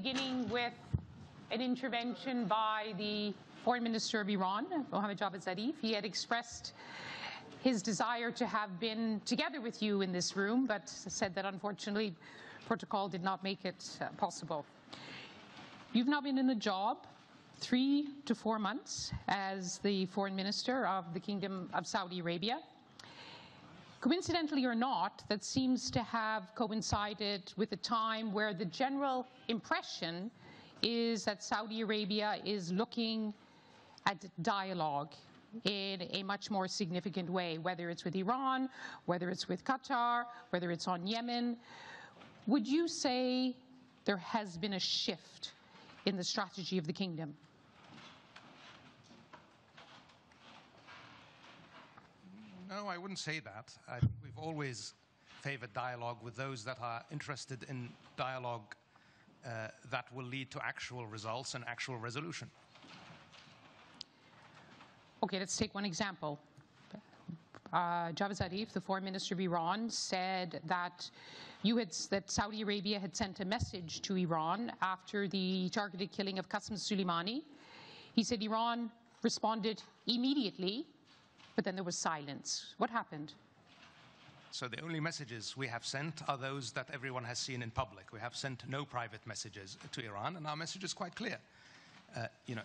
Beginning with an intervention by the Foreign Minister of Iran, Mohammad Javad Zarif. He had expressed his desire to have been together with you in this room, but said that unfortunately protocol did not make it possible. You've now been in the job 3 to 4 months as the Foreign Minister of the Kingdom of Saudi Arabia. Coincidentally or not, that seems to have coincided with a time where the general impression is that Saudi Arabia is looking at dialogue in a much more significant way, whether it's with Iran, whether it's with Qatar, whether it's on Yemen. Would you say there has been a shift in the strategy of the kingdom? No, I wouldn't say that. I think we've always favored dialogue with those that are interested in dialogue that will lead to actual results and actual resolution. Okay, let's take one example. Javad Zarif, the Foreign Minister of Iran, said that that Saudi Arabia had sent a message to Iran after the targeted killing of Qasem Soleimani. He said Iran responded immediately, but then there was silence. What happened? So the only messages we have sent are those that everyone has seen in public. We have sent no private messages to Iran, and our message is quite clear.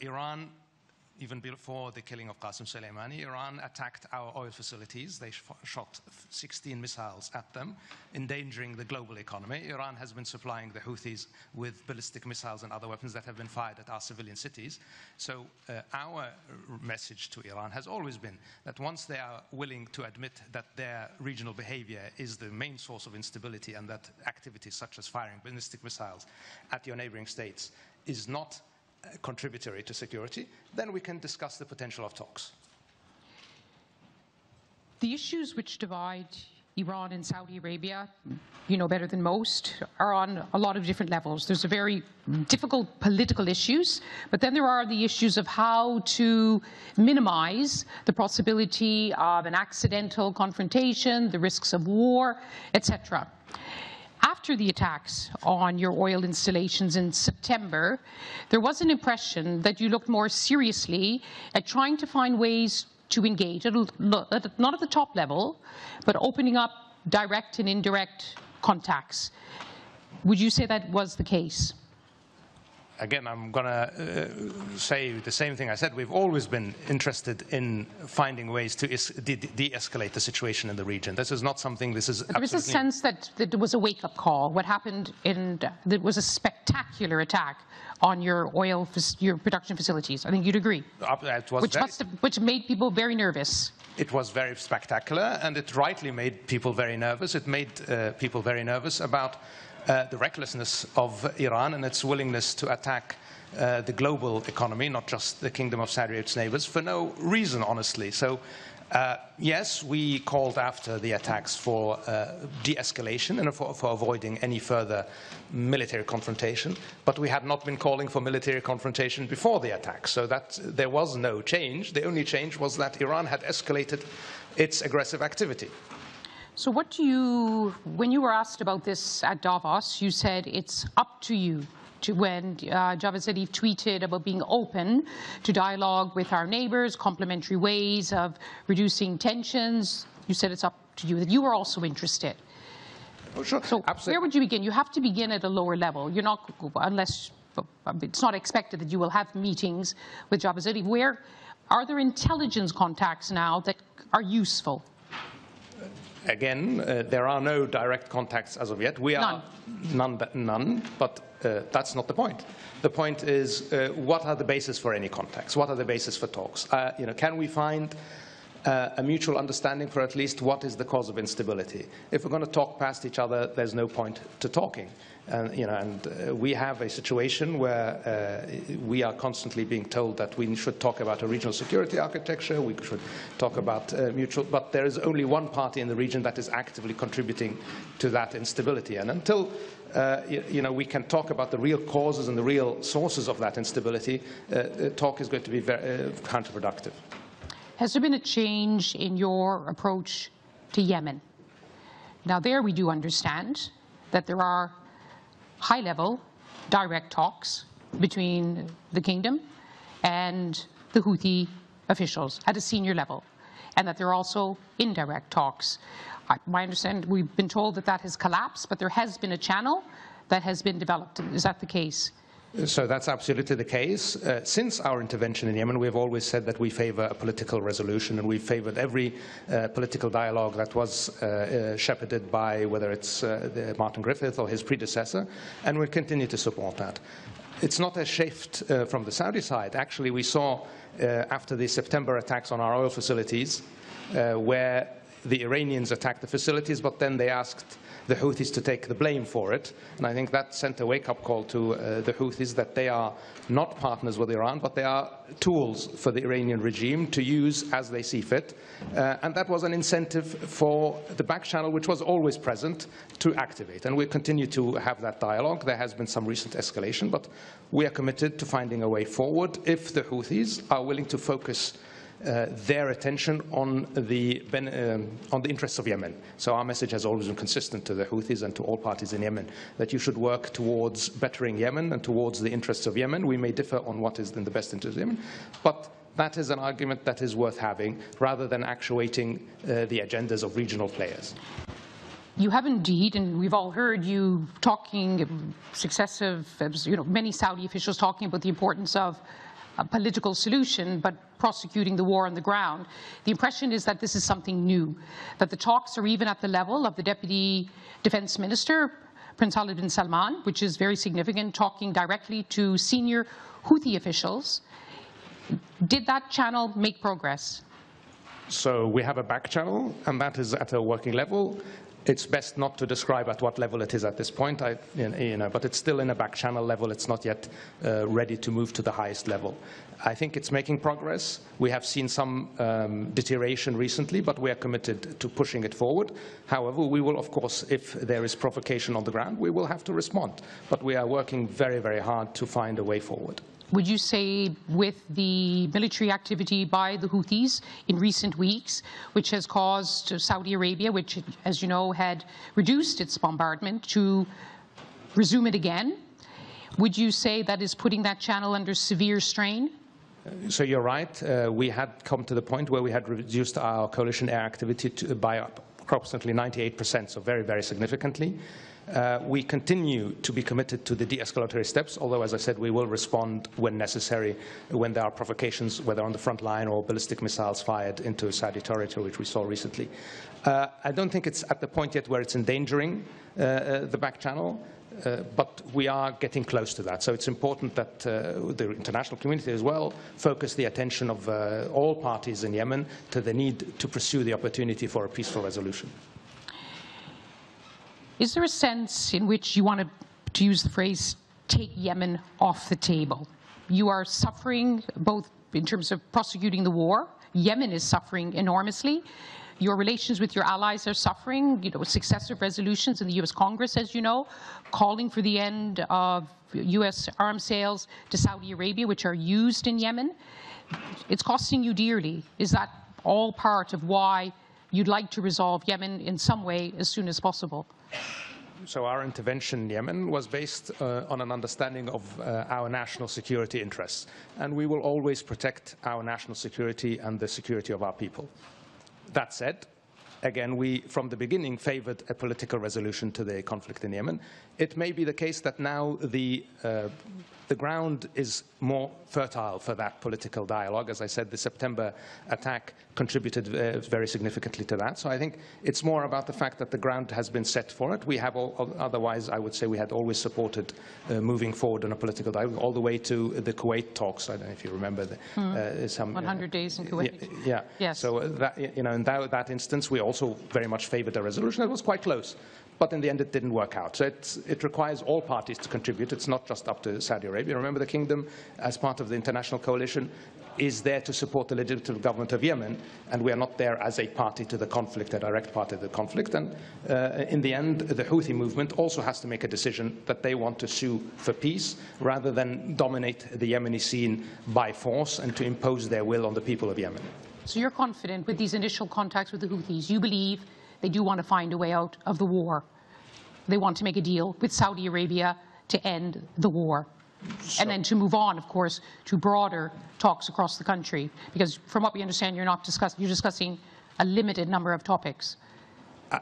Iran, even before the killing of Qasem Soleimani, Iran attacked our oil facilities. They shot 16 missiles at them, endangering the global economy. Iran has been supplying the Houthis with ballistic missiles and other weapons that have been fired at our civilian cities. So our message to Iran has always been that once they are willing to admit that their regional behavior is the main source of instability and that activities such as firing ballistic missiles at your neighboring states is not contributory to security, then we can discuss the potential of talks. The issues which divide Iran and Saudi Arabia, you know better than most, are on a lot of different levels. There's a very difficult political issues, but then there are the issues of how to minimize the possibility of an accidental confrontation, the risks of war, etc. After the attacks on your oil installations in September, there was an impression that you looked more seriously at trying to find ways to engage, not at the top level, but opening up direct and indirect contacts. Would you say that was the case? Again, I'm going to say the same thing I said. We've always been interested in finding ways to de-escalate the situation in the region. This is not something, this is There was a sense that there was a wake-up call. What happened there was a spectacular attack on your your production facilities. I think you'd agree. Which made people very nervous. It was very spectacular, and it rightly made people very nervous. It made people very nervous about the recklessness of Iran and its willingness to attack the global economy, not just the Kingdom of Saudi Arabia's neighbors, for no reason, honestly. So, yes, we called after the attacks for de-escalation and for avoiding any further military confrontation, but we had not been calling for military confrontation before the attack, so that there was no change. The only change was that Iran had escalated its aggressive activity. So when you were asked about this at Davos, you said it's up to you when Javad Zarif tweeted about being open to dialogue with our neighbors, complementary ways of reducing tensions. You said it's up to you, that you were also interested. Oh, sure. So absolutely. Where would you begin? You have to begin at a lower level. You're not, unless it's not expected that you will have meetings with Javad Zarif. Where are there intelligence contacts now that are useful? Again, there are no direct contacts as of yet. We are none, but that's not the point. The point is, what are the basis for any contacts? What are the basis for talks? Can we find a mutual understanding for at least what is the cause of instability? If we're going to talk past each other, there's no point to talking. We have a situation where we are constantly being told that we should talk about a regional security architecture, we should talk about mutual, but there is only one party in the region that is actively contributing to that instability. And until we can talk about the real causes and the real sources of that instability, talk is going to be very counterproductive. Has there been a change in your approach to Yemen? Now, there we do understand that there are high-level direct talks between the kingdom and the Houthi officials at a senior level, and that there are also indirect talks. My understanding, we've been told that that has collapsed, but there has been a channel that has been developed. Is that the case? So that's absolutely the case. Since our intervention in Yemen, we have always said that we favor a political resolution, and we favored every political dialogue that was shepherded by, whether it's Martin Griffith or his predecessor, and we'll continue to support that. It's not a shift from the Saudi side. Actually, we saw after the September attacks on our oil facilities, where the Iranians attacked the facilities, but then they asked the Houthis to take the blame for it. And I think that sent a wake-up call to the Houthis that they are not partners with Iran, but they are tools for the Iranian regime to use as they see fit. And that was an incentive for the back channel, which was always present, to activate. And we continue to have that dialogue. There has been some recent escalation, but we are committed to finding a way forward if the Houthis are willing to focus their attention on the interests of Yemen. So our message has always been consistent to the Houthis and to all parties in Yemen, that you should work towards bettering Yemen and towards the interests of Yemen. We may differ on what is in the best interest of Yemen, but that is an argument that is worth having, rather than actuating the agendas of regional players. You have indeed, and we've all heard you talking, many Saudi officials talking about the importance of a political solution, but prosecuting the war on the ground. The impression is that this is something new, that the talks are even at the level of the Deputy Defense Minister, Prince Khalid bin Salman, which is very significant, talking directly to senior Houthi officials. Did that channel make progress? So we have a back channel, and that is at a working level. It's best not to describe at what level it is at this point, but it's still in a back channel level. It's not yet ready to move to the highest level. I think it's making progress. We have seen some deterioration recently, but we are committed to pushing it forward. However, we will, of course, if there is provocation on the ground, we will have to respond. But we are working very, very hard to find a way forward. Would you say, with the military activity by the Houthis in recent weeks, which has caused Saudi Arabia, which, as you know, had reduced its bombardment, to resume it again, would you say that is putting that channel under severe strain? So you're right. We had come to the point where we had reduced our coalition air activity by approximately 98%, so very, very significantly. We continue to be committed to the de-escalatory steps, although, as I said, we will respond when necessary, when there are provocations, whether on the front line or ballistic missiles fired into Saudi territory, which we saw recently. I don't think it's at the point yet where it's endangering the back channel, but we are getting close to that. So it's important that the international community as well focus the attention of all parties in Yemen to the need to pursue the opportunity for a peaceful resolution. Is there a sense in which you want to use the phrase, take Yemen off the table? You are suffering both in terms of prosecuting the war. Yemen is suffering enormously. Your relations with your allies are suffering. Successive resolutions in the U.S. Congress, as you know, calling for the end of U.S. arms sales to Saudi Arabia, which are used in Yemen. It's costing you dearly. Is that all part of why you'd like to resolve Yemen in some way as soon as possible? So our intervention in Yemen was based on an understanding of our national security interests. And we will always protect our national security and the security of our people. That said, again, we, from the beginning, favored a political resolution to the conflict in Yemen. It may be the case that now the ground is more fertile for that political dialogue. As I said, the September attack contributed very significantly to that. So I think it's more about the fact that the ground has been set for it. We have otherwise, I would say, we had always supported moving forward on a political dialogue, all the way to the Kuwait talks. I don't know if you remember some 100 days in Kuwait. Yeah. Yes. So that, in that instance, we also very much favored a resolution that was quite close. But in the end, it didn't work out. So it requires all parties to contribute. It's not just up to Saudi Arabia. Remember, the kingdom, as part of the international coalition, is there to support the legitimate government of Yemen, and we are not there as a party to the conflict, a direct party to the conflict. And in the end, the Houthi movement also has to make a decision that they want to sue for peace rather than dominate the Yemeni scene by force and to impose their will on the people of Yemen. So you're confident with these initial contacts with the Houthis, you believe they do want to find a way out of the war. They want to make a deal with Saudi Arabia to end the war? And then to move on, of course, to broader talks across the country, because from what we understand, you're discussing a limited number of topics.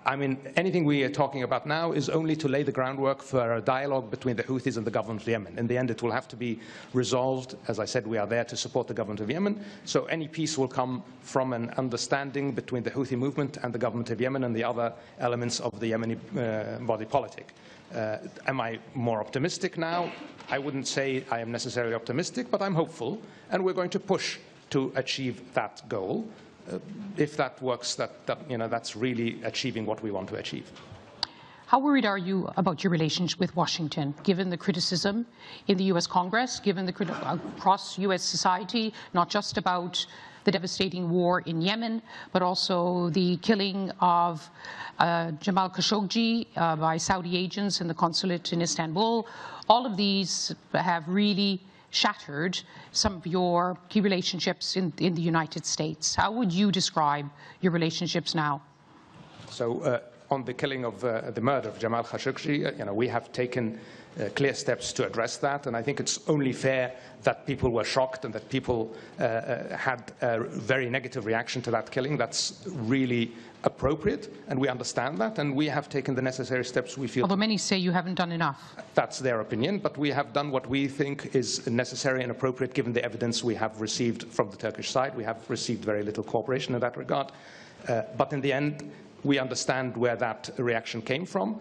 I mean, anything we are talking about now is only to lay the groundwork for a dialogue between the Houthis and the government of Yemen. In the end, it will have to be resolved. As I said, we are there to support the government of Yemen. So any peace will come from an understanding between the Houthi movement and the government of Yemen and the other elements of the Yemeni body politic. Am I more optimistic now? I wouldn't say I am necessarily optimistic, but I'm hopeful, and we're going to push to achieve that goal. If that works, that's really achieving what we want to achieve. How worried are you about your relationship with Washington, given the criticism in the U.S. Congress, given the across U.S. society, not just about the devastating war in Yemen, but also the killing of Jamal Khashoggi by Saudi agents in the consulate in Istanbul? All of these have really shattered some of your key relationships in the United States. How would you describe your relationships now? So on the killing of the murder of Jamal Khashoggi, we have taken clear steps to address that, and I think it's only fair that people were shocked and that people had a very negative reaction to that killing. That's really appropriate, and we understand that, and we have taken the necessary steps we feel. Although many say you haven't done enough. That's their opinion, but we have done what we think is necessary and appropriate given the evidence we have received from the Turkish side. We have received very little cooperation in that regard, but in the end, we understand where that reaction came from.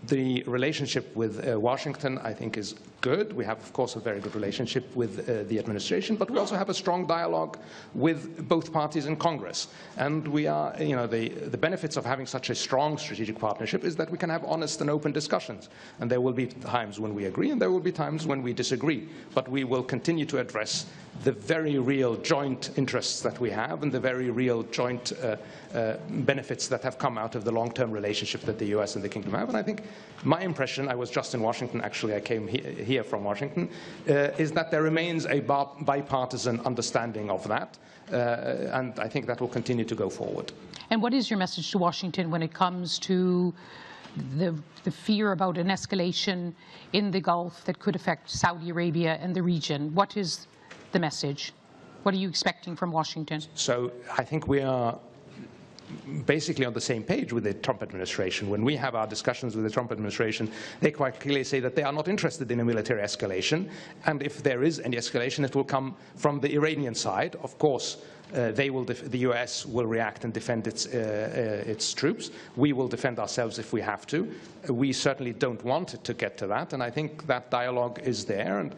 The relationship with Washington, I think, is good. We have, of course, a very good relationship with the administration, but we also have a strong dialogue with both parties in Congress. And we are, the benefits of having such a strong strategic partnership is that we can have honest and open discussions. And there will be times when we agree, and there will be times when we disagree. But we will continue to address the very real joint interests that we have and the very real joint benefits that have come out of the long-term relationship that the US and the Kingdom have. And I think my impression, I was just in Washington, actually I came here from Washington, is that there remains a bipartisan understanding of that. And I think that will continue to go forward. And what is your message to Washington when it comes to the fear about an escalation in the Gulf that could affect Saudi Arabia and the region? What is the message? What are you expecting from Washington? So I think we are basically on the same page with the Trump administration. When we have our discussions with the Trump administration, they quite clearly say that they are not interested in a military escalation. And if there is any escalation, it will come from the Iranian side. Of course, the US will react and defend its troops. We will defend ourselves if we have to. We certainly don't want it to get to that, and I think that dialogue is there. And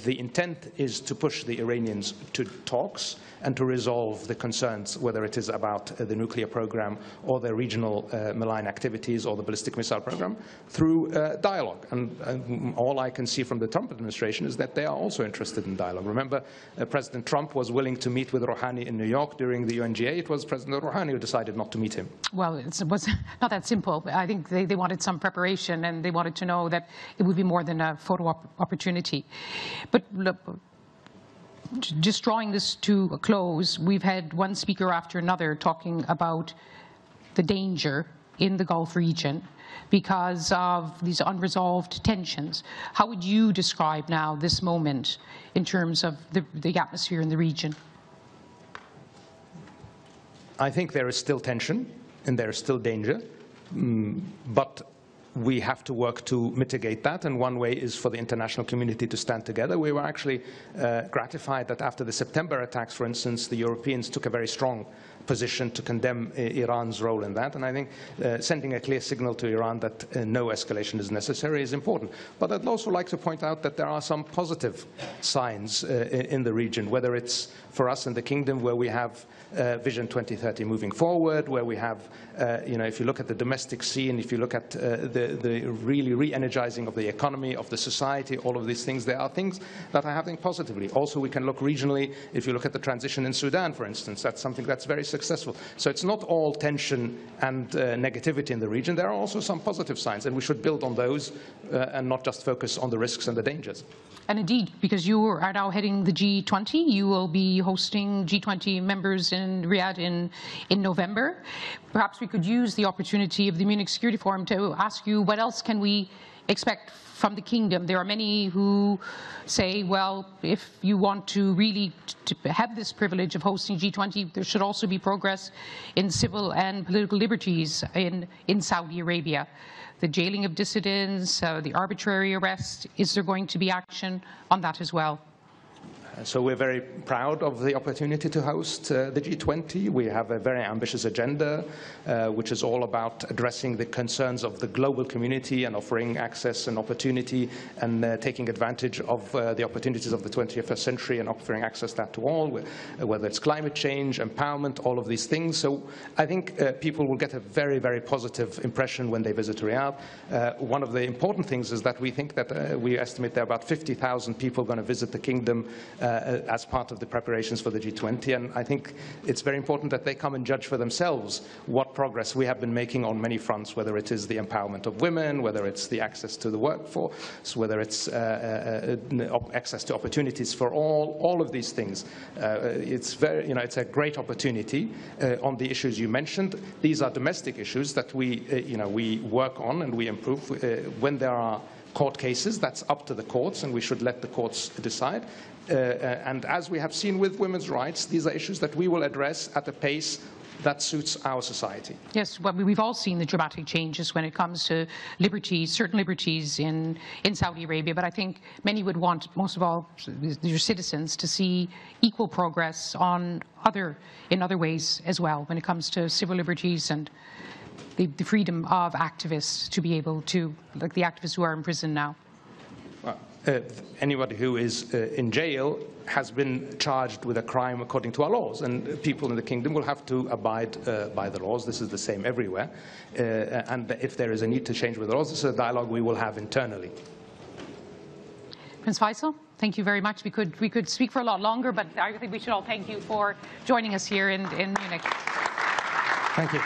the intent is to push the Iranians to talks and to resolve the concerns, whether it is about the nuclear program or the regional malign activities or the ballistic missile program, through dialogue. And all I can see from the Trump administration is that they are also interested in dialogue. Remember, President Trump was willing to meet with Rouhani in New York during the UNGA. It was President Rouhani who decided not to meet him. Well, it was not that simple. I think they wanted some preparation, and they wanted to know that it would be more than a photo opportunity. But look, just drawing this to a close, we've had one speaker after another talking about the danger in the Gulf region because of these unresolved tensions. How would you describe now this moment in terms of the atmosphere in the region? I think there is still tension and there is still danger, but we have to work to mitigate that, and one way is for the international community to stand together. We were actually gratified that after the September attacks, for instance, the Europeans took a very strong position to condemn Iran's role in that, and I think sending a clear signal to Iran that no escalation is necessary is important. But I'd also like to point out that there are some positive signs in the region, whether it's for us in the Kingdom, where we have Vision 2030 moving forward, where we have, if you look at the domestic scene, if you look at the really re-energizing of the economy, of the society, all of these things, there are things that are happening positively. Also, we can look regionally. If you look at the transition in Sudan, for instance, that's something that's very successful. So it's not all tension and negativity in the region. There are also some positive signs, and we should build on those and not just focus on the risks and the dangers. And indeed, because you are now heading the G20, you will be hosting G20 members in Riyadh in November. Perhaps we could use the opportunity of the Munich Security Forum to ask you, what else can we expect from the kingdom? There are many who say, well, if you want to really have this privilege of hosting G20, there should also be progress in civil and political liberties in Saudi Arabia. The jailing of dissidents, the arbitrary arrest, is there going to be action on that as well? So we're very proud of the opportunity to host the G20. We have a very ambitious agenda, which is all about addressing the concerns of the global community and offering access and opportunity and taking advantage of the opportunities of the 21st century and offering access that to all, whether it's climate change, empowerment, all of these things. So I think people will get a very, very positive impression when they visit Riyadh. One of the important things is that we think that we estimate there are about 50,000 people going to visit the kingdom as part of the preparations for the G20, and I think it's very important that they come and judge for themselves what progress we have been making on many fronts, whether it is the empowerment of women, whether it's the access to the workforce, whether it's access to opportunities for all of these things. It's very, it's a great opportunity on the issues you mentioned. These are domestic issues that we work on and we improve. When there are court cases, that's up to the courts, and we should let the courts decide. And as we have seen with women's rights, these are issues that we will address at a pace that suits our society. Yes, well, we've all seen the dramatic changes when it comes to liberties, certain liberties in Saudi Arabia, but I think many would want, most of all, your citizens to see equal progress in other ways as well when it comes to civil liberties and the freedom of activists to be able to, like the activists who are in prison now. Anybody who is in jail has been charged with a crime according to our laws, and people in the kingdom will have to abide by the laws. This is the same everywhere. And if there is a need to change with the laws, this is a dialogue we will have internally. Prince Faisal, thank you very much. We could speak for a lot longer, but I think we should all thank you for joining us here in Munich. Thank you.